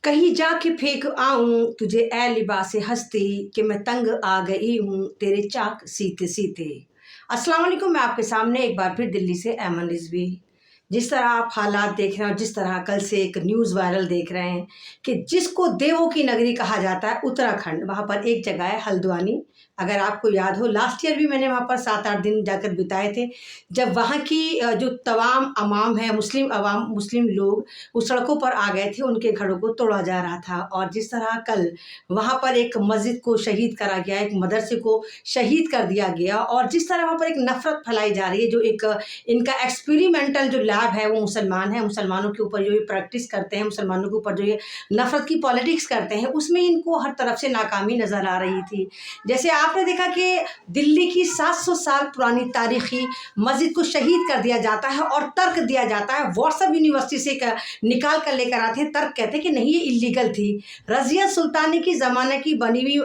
कहीं जाके फेंक आऊं तुझे ए लिबासे हस्ती कि मैं तंग आ गई हूँ तेरे चाक सीते सीते। अस्सलाम वालेकुम। मैं आपके सामने एक बार फिर दिल्ली से ऐमन रिजवी। जिस तरह आप हालात देख रहे हैं और जिस तरह कल से एक न्यूज़ वायरल देख रहे हैं कि जिसको देवों की नगरी कहा जाता है उत्तराखंड, वहाँ पर एक जगह है हल्द्वानी। अगर आपको याद हो, लास्ट ईयर भी मैंने वहाँ पर 7-8 दिन जाकर बिताए थे। जब वहाँ की जो तमाम अवाम है, मुस्लिम अवाम, मुस्लिम लोग उस सड़कों पर आ गए थे, उनके घरों को तोड़ा जा रहा था। और जिस तरह कल वहाँ पर एक मस्जिद को शहीद करा गया, एक मदरसे को शहीद कर दिया गया, और जिस तरह वहाँ पर एक नफ़रत फैलाई जा रही है, जो एक इनका एक्सपेरिमेंटल जो लैब है वो मुसलमान है, मुसलमानों के ऊपर जो ये प्रैक्टिस करते हैं, मुसलमानों के ऊपर जो ये नफ़रत की पॉलिटिक्स करते हैं, उसमें इनको हर तरफ से नाकामी नज़र आ रही थी। जैसे आपने देखा कि दिल्ली की 700 साल पुरानी तारीखी मस्जिद को शहीद कर दिया जाता है और तर्क दिया जाता है। व्हाट्सएप यूनिवर्सिटी से निकाल कर लेकर आते हैं, तर्क कहते हैं कि नहीं, ये इलीगल थी। रज़िया सुल्तानी की ज़माने की बनी हुई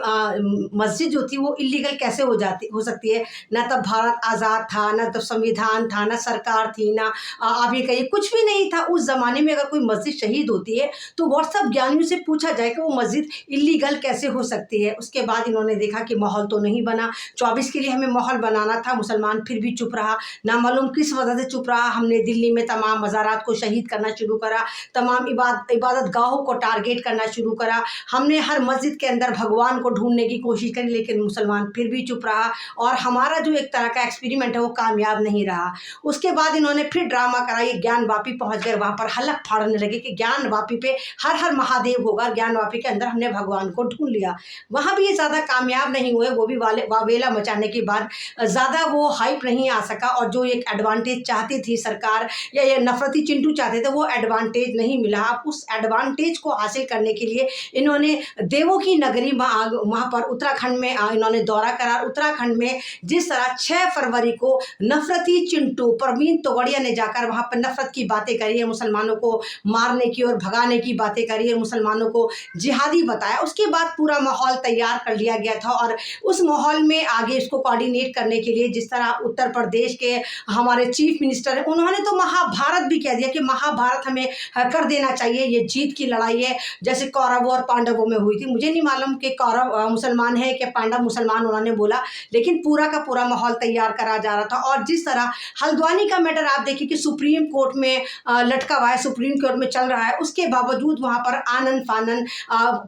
मस्जिद जो थी वो इलीगल कैसे हो सकती है? ना तब भारत आज़ाद था, ना तब संविधान था, ना सरकार थी, ना आप ये कहिए कुछ भी नहीं था। उस ज़माने में अगर कोई मस्जिद शहीद होती है तो व्हाट्सएप ज्ञानियों से पूछा जाए कि वो मस्जिद इलीगल कैसे हो सकती है। उसके बाद इन्होंने देखा कि माहौल तो नहीं बना, 24 के लिए हमें माहौल बनाना था, मुसलमान फिर भी चुप रहा। ना मालूम किस वजह से चुप रहा। हमने दिल्ली में तमाम मज़ारात को शहीद करना शुरू करा, तमाम इबादत गाहों को टारगेट करना शुरू करा। हमने हर मस्जिद के अंदर भगवान को ढूंढने की कोशिश करी, लेकिन मुसलमान फिर भी चुप रहा। और हमारा जो एक तरह का एक्सपेरिमेंट है वो कामयाब नहीं रहा। उसके बाद इन्होंने फिर ड्रामा करा, ये ज्ञान वापी पहुँच गए, वहाँ पर हलक फाड़ने लगे कि ज्ञान वापी पे हर हर महादेव होगा। ज्ञान वापी के अंदर हमने भगवान को ढूंढ लिया। वहाँ भी ये ज़्यादा कामयाब नहीं हुए, वो भी वावेला मचाने के बाद ज़्यादा वो हाइप नहीं आ सका। और जो एक एडवांटेज चाहती थी सरकार या ये नफरती चिंटू चाहते थे, वो एडवांटेज नहीं मिला। अब उस एडवांटेज को हासिल करने के लिए इन्होंने देवों की नगरी वहाँ पर उत्तराखंड में इन्होंने दौरा करा। उत्तराखंड में जिस तरह 6 फरवरी को नफरती चिंटू प्रवीण तोगड़िया ने जाकर वहाँ पर नफरत की बातें करी है, मुसलमानों को मारने की और भगाने की बातें करी है, मुसलमानों को जिहादी बताया, उसके बाद पूरा माहौल तैयार कर लिया गया था। और उस माहौल में आगे इसको कोऑर्डिनेट करने के लिए जिस तरह उत्तर प्रदेश के हमारे चीफ मिनिस्टर हैं, उन्होंने तो महाभारत भी कह दिया कि महाभारत हमें कर देना चाहिए, ये जीत की लड़ाई है, जैसे कौरवों और पांडवों में हुई थी। मुझे नहीं मालूम कि कौरव मुसलमान है कि पांडव मुसलमान, उन्होंने बोला, लेकिन पूरा का पूरा माहौल तैयार करा जा रहा था। और जिस तरह हल्द्वानी का मैटर आप देखिए कि सुप्रीम कोर्ट में लटका हुआ है, सुप्रीम कोर्ट में चल रहा है, उसके बावजूद वहाँ पर आनन फानन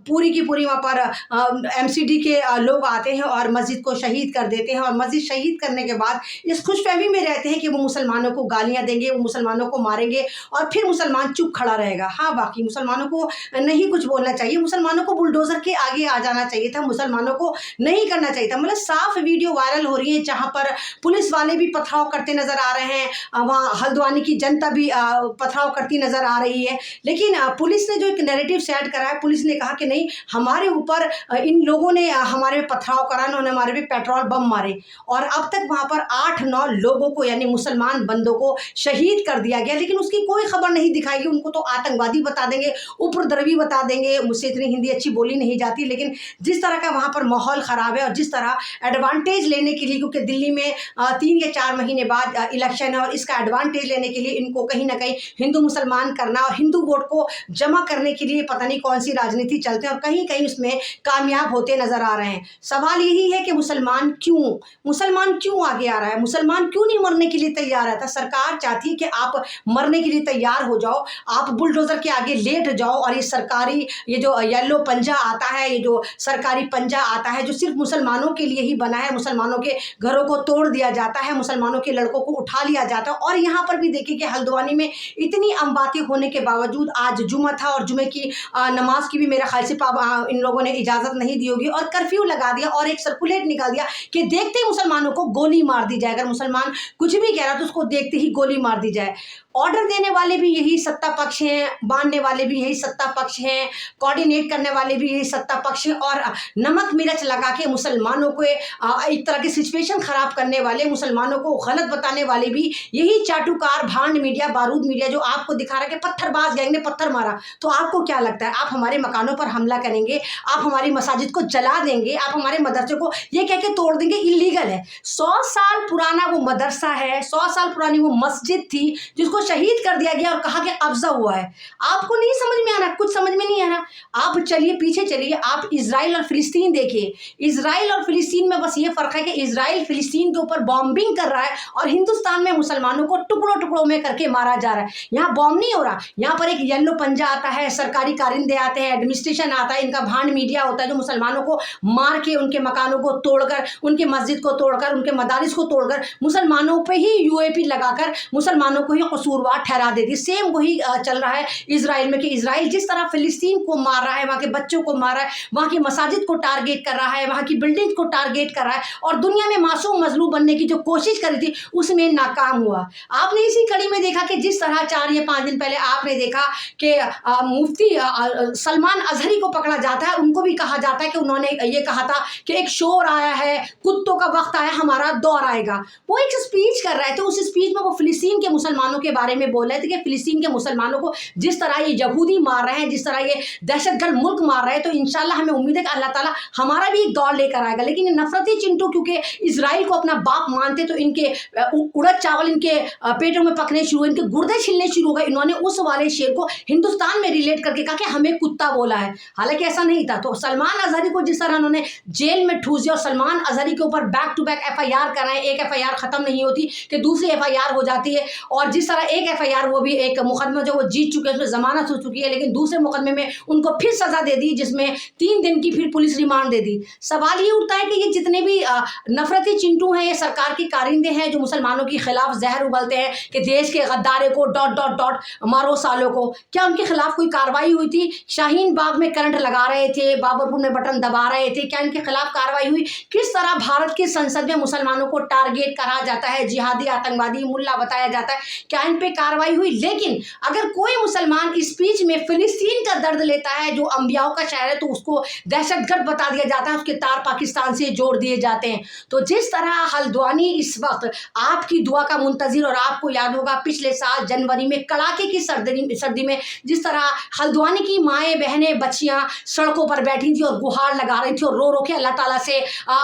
पूरी की पूरी वहाँ पर एमसीडी के लोग आते हैं और मस्जिद को शहीद कर देते हैं। और मस्जिद शहीद करने के बाद इस खुशफहमी में रहते हैं कि वो मुसलमानों को गालियां देंगे, वो मुसलमानों को मारेंगे और फिर मुसलमान चुप खड़ा रहेगा। हाँ, बाकी मुसलमानों को नहीं कुछ बोलना चाहिए, मुसलमानों को बुलडोजर के आगे आ जाना चाहिए था, मुसलमानों को नहीं करना चाहिए था। मतलब साफ वीडियो वायरल हो रही है जहाँ पर पुलिस वाले भी पथराव करते नजर आ रहे हैं, वहाँ हल्द्वानी की जनता भी पथराव करती नजर आ रही है। लेकिन पुलिस ने जो एक नैरेटिव सेट करा है, पुलिस ने कहा कि नहीं, हमारे ऊपर इन लोगों ने हमारे पथराव करा, उन्होंने हमारे पे पेट्रोल बम मारे। और अब तक वहाँ पर 8-9 लोगों को, यानी मुसलमान बंदों को शहीद कर दिया गया, लेकिन उसकी कोई खबर नहीं दिखाई गई। उनको तो आतंकवादी बता देंगे, उपद्रवी बता देंगे। मुझसे इतनी हिंदी अच्छी बोली नहीं जाती, लेकिन जिस तरह का वहाँ पर माहौल ख़राब है और जिस तरह एडवांटेज लेने के लिए, क्योंकि दिल्ली में 3 या 4 महीने बाद इलेक्शन है, और इसका एडवांटेज लेने के लिए इनको कहीं ना कहीं हिंदू मुसलमान करना और हिंदू वोट को जमा करने के लिए पता नहीं कौन सी राजनीति चलते हैं, और कहीं कहीं उसमें कामयाब होते नजर आ रहे हैं। सवाल यही है कि मुसलमान क्यों आगे आ रहा है, मुसलमान क्यों नहीं मरने के लिए तैयार है? सरकार चाहती है कि आप मरने के लिए तैयार हो जाओ, आप बुलडोजर के आगे लेट जाओ, और ये सरकारी ये जो येलो पंजा आता है, ये जो सरकारी पंजा आता है जो सिर्फ मुसलमानों के लिए ही बना है, मुसलमानों के घरों को तोड़ दिया जाता है, मुसलमानों के लड़कों को उठा लिया जाता है। और यहाँ पर भी देखिए कि हल्द्वानी में इतनी अमबाती होने के बावजूद आज जुमा था, और जुमे की नमाज की भी मेरा ख्याल से इन लोगों ने इजाज़त नहीं दी होगी, और कर्फ्यू लगा दिया और एक सर्कुलेट निकाल दिया कि देखते ही मुसलमानों को गोली मार दी जाए, अगर मुसलमान कुछ भी कह रहा तो उसको देखते ही गोली मार दी जाए। ऑर्डर देने वाले भी यही सत्ता पक्ष हैं, बांधने वाले भी यही सत्ता पक्ष हैं, कोऑर्डिनेट करने वाले भी यही सत्ता पक्ष हैं, और नमक मिर्च लगा के मुसलमानों को एक तरह की सिचुएशन खराब करने वाले, मुसलमानों को गलत बताने वाले भी यही चाटुकार भांड मीडिया, बारूद मीडिया, जो आपको दिखा रहा है कि पत्थरबाज गैंग ने पत्थर मारा। तो आपको क्या लगता है, आप हमारे मकानों पर हमला करेंगे, आप हमारी मसाजिद को जला देंगे, आप हमारे मदरसे को ये कह के तोड़ देंगे? इलीगल है। 100 साल पुराना वो मदरसा है, 100 साल पुरानी वो मस्जिद थी जिसको शहीद कर दिया गया और कहा कि कब्जा हुआ है। आपको नहीं समझ में आ रहा, कुछ समझ में नहीं आ रहा। आप चलिए पीछे चलिए, आप इजराइल और फिलिस्तीन देखिए। इजराइल और फिलिस्तीन में बस ये फ़र्क है कि इजराइल फिलिस्तीन के ऊपर बॉम्बिंग कर रहा है और हिंदुस्तान में मुसलमानों को टुकड़ों टुकड़ों में करके मारा जा रहा है। यहाँ बॉम्ब नहीं हो रहा, यहाँ पर एक येलो पंजा आता है, सरकारी कारिंदे आते हैं, एडमिनिस्ट्रेशन आता है, इनका भांड मीडिया होता है जो मुसलमानों को मार के, उनके मकानों को तोड़कर, उनके मस्जिद को तोड़कर, उनके मदारिस को तोड़कर मुसलमानों पे ही यूएपी लगाकर मुसलमानों को ही कसूरवार ठहरा देती। सेम वही चल रहा है इजराइल में कि इजराइल जिस तरह फिलिस्तीन को मार रहा है, वहाँ के बच्चों को मार रहा है, वहाँ की मसाजिद को टारगेट कर रहा है, वहाँ की बिल्डिंग को टारगेट कर रहा है और दुनिया में मासूम मजलूम बनने की जो कोशिश करी थी उसमें नाकाम हुआ। आपने इसी कड़ी में देखा कि जिस तरह 4 या 5 दिन पहले आपने देखा कि मुफ्ती सलमान अजहरी को पकड़ा जाता है, उनको भी कहा जाता है कि उन्होंने ये कहा था कि एक शोर आया है, कुत्तों का वक्त आया, हमारा दौर आएगा। वो एक स्पीच कर रहे थे, उस स्पीच में वो फिलिस्तीन के मुसलमानों के बारे में बोल रहे थे कि फिलिस्तीन के मुसलमानों को जिस तरह ये यहूदी मार रहे हैं, जिस तरह ये दहशतगर्द मुल्क मार रहे हैं, तो इंशाल्लाह हमें उम्मीद है कि अल्लाह ताला हमारा भी एक दौर लेकर आएगा। लेकिन ये नफरती चिंटू क्योंकि इजराइल को अपना बाप मानते, तो इनके उड़द चावल इनके पेटों में पकने शुरू हुए, इनके गुर्दे छिलने शुरू हो गए। इन्होंने उस वाले शेर को हिंदुस्तान में रिलेट करके कहा कि हमें कुत्ता बोला है, हालांकि ऐसा नहीं था। तो सलमान अजहरी को जिस तरह उन्होंने जेल में ठूस दिया और सलमान अजहरी के ऊपर बैक टू बैक FIR कराएं, एक FIR खत्म नहीं होती कि दूसरी FIR हो जाती है, और जिस तरह एक FIR वो भी एक मुकदमा जो वो जीत चुके हैं उसमें जमानत हो चुकी है, लेकिन दूसरे मुकदमे में उनको फिर सजा दे दी जिसमें 3 दिन की फिर पुलिस रिमांड दे दी। सवाल ये उठता है कि ये जितने भी नफरती चिंटू हैं, ये सरकार के कारिंदे हैं जो मुसलमानों के खिलाफ जहर उगलते हैं कि देश के गद्दारे को डॉट डॉट डॉट मारो सालों को। क्या उनके खिलाफ कोई कार्रवाई हुई थी? शाहीन बाग में करंट लगा रहे थे, बाबरपुर में बटन दबा रहे थे, क्या इनके खिलाफ कार्रवाई हुई? किस तरह भारत की संसद में मुसलमानों को टारगेट करा जाता है, जिहादी आतंकवादी मुल्ला बताया जाता है, क्या इन पे कार्रवाई हुई? लेकिन अगर कोई मुसलमान स्पीच में फिलिस्तीन का दर्द लेता है जो अंबियाओं का शहर है, तो उसको दहशतगर्द बता दिया जाता है, उसके तार पाकिस्तान से जोड़ दिए जाते हैं। तो जिस तरह हल्द्वानी इस वक्त आपकी दुआ का मुंतजिर, और आपको याद होगा पिछले साल जनवरी में कड़ाके की सर्दी में जिस तरह हल्द्वानी की माएँ बहनें बच्चियां सड़कों पर बैठी थी और गुहार लगा रही थी और रो रो के अल्लाह ताला से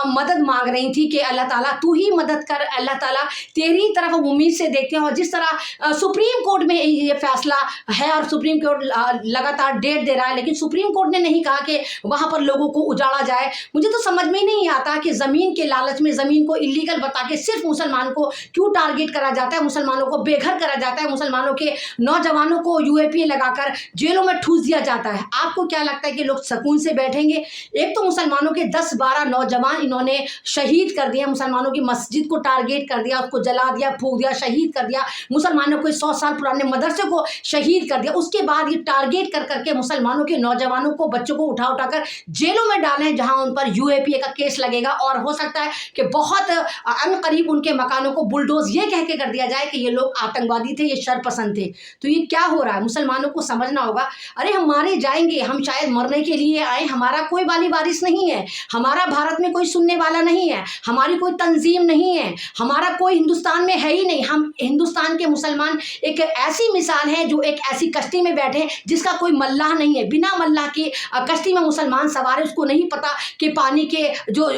मदद मांग रही थी कि अल्लाह ताला तू ही मदद कर, अल्लाह ताला तेरी तरफ उम्मीद से देखते हैं। और जिस तरह सुप्रीम कोर्ट में ये फैसला है और सुप्रीम कोर्ट लगातार डेट दे रहा है, लेकिन सुप्रीम कोर्ट ने नहीं कहा कि वहाँ पर लोगों को उजाड़ा जाए। मुझे तो समझ में ही नहीं आता कि ज़मीन के लालच में ज़मीन को इलीगल बता के सिर्फ मुसलमान को क्यों टारगेट करा जाता है, मुसलमानों को बेघर करा जाता है, मुसलमानों के नौजवानों को UAP लगाकर जेलों में ठूस दिया जाता है। आपको क्या लगता है कि लोग सुकून से बैठेंगे? एक तो मुसलमानों के 10-12 नौजवान इन्होंने शहीद कर दिया, मुसलमानों की मस्जिद को टारगेट कर दिया, उसको जला दिया, फूंक दिया, शहीद कर दिया, मुसलमानों को 100 साल पुराने मदरसे को शहीद कर दिया। उसके बाद ये टारगेट कर करके मुसलमानों के नौजवानों को, बच्चों को उठा उठाकर जेलों में डालें जहां उन पर UAP का केस लगेगा, और हो सकता है कि बहुत अनकरीब उनके मकानों को बुलडोज ये कह के कर दिया जाए कि ये लोग आतंकवादी थे, ये शरपसंद थे। तो ये क्या हो रहा है? मुसलमानों को समझना होगा। अरे हम मारे जाएंगे, हम शायद मरने के लिए आए, हमारा कोई वाली वारिस नहीं है, हमारा भारत में कोई सुनने वाला नहीं है, हमारी कोई तंजीम नहीं है, हमारा कोई हिंदुस्तान में है ही नहीं। हम हिंदुस्तान के मुसलमान एक ऐसी मिसाल है जो एक ऐसी कश्ती में बैठे जिसका कोई मल्लाह नहीं है, बिना मल्लाह की कश्ती में मुसलमान सवार है, उसको नहीं पता कि पानी के जो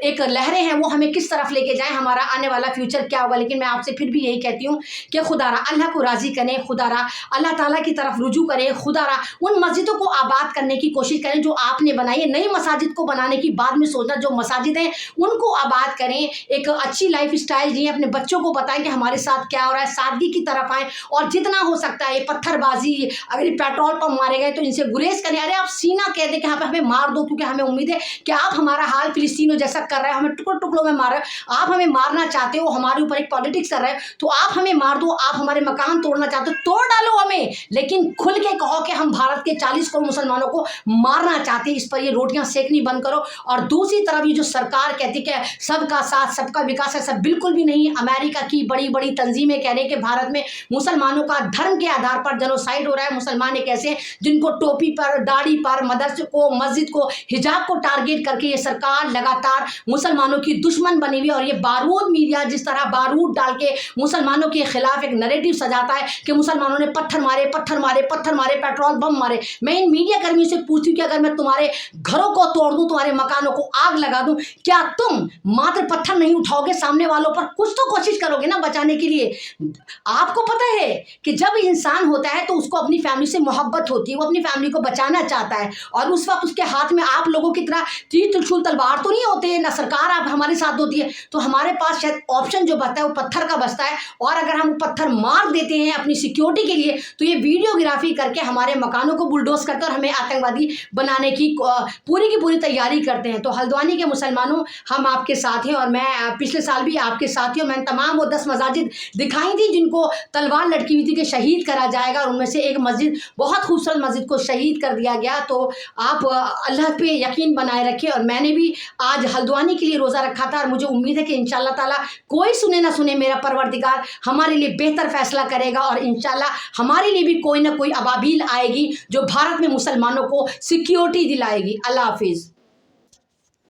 एक लहरें हैं वो हमें किस तरफ लेके जाएं, हमारा आने वाला फ्यूचर क्या होगा। लेकिन मैं आपसे फिर भी यही कहती हूँ कि खुदारा अल्लाह को राज़ी करें, खुदारा अल्लाह ताला की तरफ रुजू करें, खुदारा उन मस्जिदों को आबाद करने की कोशिश करें जो आपने बनाई है। नई मसाजिद को बनाने की बाद में सोचना, जो मसाजिद हैं उनको आबाद करें, एक अच्छी लाइफ स्टाइल जिए, अपने बच्चों को बताएं कि हमारे साथ क्या हो रहा है, सादगी की तरफ आएँ, और जितना हो सकता है पत्थरबाजी, अगर ये पेट्रोल पंप मारे गए तो इनसे गुरेज करें। अरे आप सीना कह दें कि यहाँ पे हमें मार दो, क्योंकि हमें उम्मीद है कि आप हमारा हाल फिलिस्तीनों जैसा कर रहे हो, हमें टुकड़ों टुकड़ों में मार रहे हो, आप हमें मारना चाहते हो, हमारे ऊपर एक पॉलिटिक्स कर रहे हो, तो आप हमें मार दो, आप हमारे मकान तोड़ना चाहते हो, तोड़ डालो हमें, लेकिन खुल के कहो कि हम भारत के 40 करोड़ मुसलमानों को मारना चाहते हैं। इस पर ये रोटियां सेकनी बंद करो। और दूसरी तरफ ये जो सरकार कहती है कि सबका साथ सबका विकास है, सब बिल्कुल भी नहीं। अमेरिका की बड़ी बड़ी तंजीमें कह रही है कि भारत में मुसलमानों का धर्म के आधार पर जेनोसाइड हो रहा है। मुसलमान एक ऐसे जिनको टोपी पर, दाढ़ी पर, मदरसे को, मस्जिद को, हिजाब को टारगेट करके ये सरकार लगातार मुसलमानों की दुश्मन बनी हुई। और ये बारूद मीडिया जिस तरह बारूद डाल के मुसलमानों के खिलाफ एक नैरेटिव सजाता है कि मुसलमानों ने पत्थर मारे, पत्थर मारे, पत्थर मारे, पेट्रोल बम मारे। मैं इन मीडिया कर्मियों से पूछती हूँ कि अगर मैं तुम्हारे घरों को तोड़ दूं, तुम्हारे मकानों को आग लगा दूं, क्या तुम मात्र पत्थर नहीं उठाओगे, सामने वालों पर कुछ तो कोशिश करोगे ना बचाने के लिए? आपको पता है कि जब इंसान होता है तो उसको अपनी फैमिली से मोहब्बत होती है, वो अपनी फैमिली को बचाना चाहता है, और उस वक्त उसके हाथ में आप लोगों की तरह तीर त्रिशूल तलवार तो नहीं होते, ना सरकार आप हमारे साथ होती है, तो हमारे पास शायद ऑप्शन जो बचता है वो पत्थर का बचता है। और अगर हम पत्थर मार देते हैं अपनी सिक्योरिटी के लिए, तो ये वीडियोग्राफी करके हमारे मकानों को बुलडोज करते हैं और हमें आतंकवादी बनाने की पूरी तैयारी करते हैं। तो हल्द्वानी के मुसलमानों, हम आपके साथ हैं, और मैं पिछले साल भी आपके साथ ही हूँ। मैंने तमाम वो 10 मसाजिद दिखाई थी जिनको तलवार लटकी हुई थी कि शहीद करा जाएगा, और उनमें से एक मस्जिद, बहुत खूबसूरत मस्जिद को शहीद कर दिया गया। तो आप अल्लाह पे यकीन बनाए रखें। और मैंने भी आज हल्द्वानी के लिए रोज़ा रखा था, और मुझे उम्मीद है कि इंशाल्लाह ताला कोई सुने ना सुने, मेरा परवरदिगार हमारे लिए बेहतर फैसला करेगा, और इंशाल्लाह हमारे लिए भी कोई ना कोई अबाबील आएगी जो भारत में मुसलमानों को सिक्योरिटी दिलाएगी। अल्लाह हाफिज़।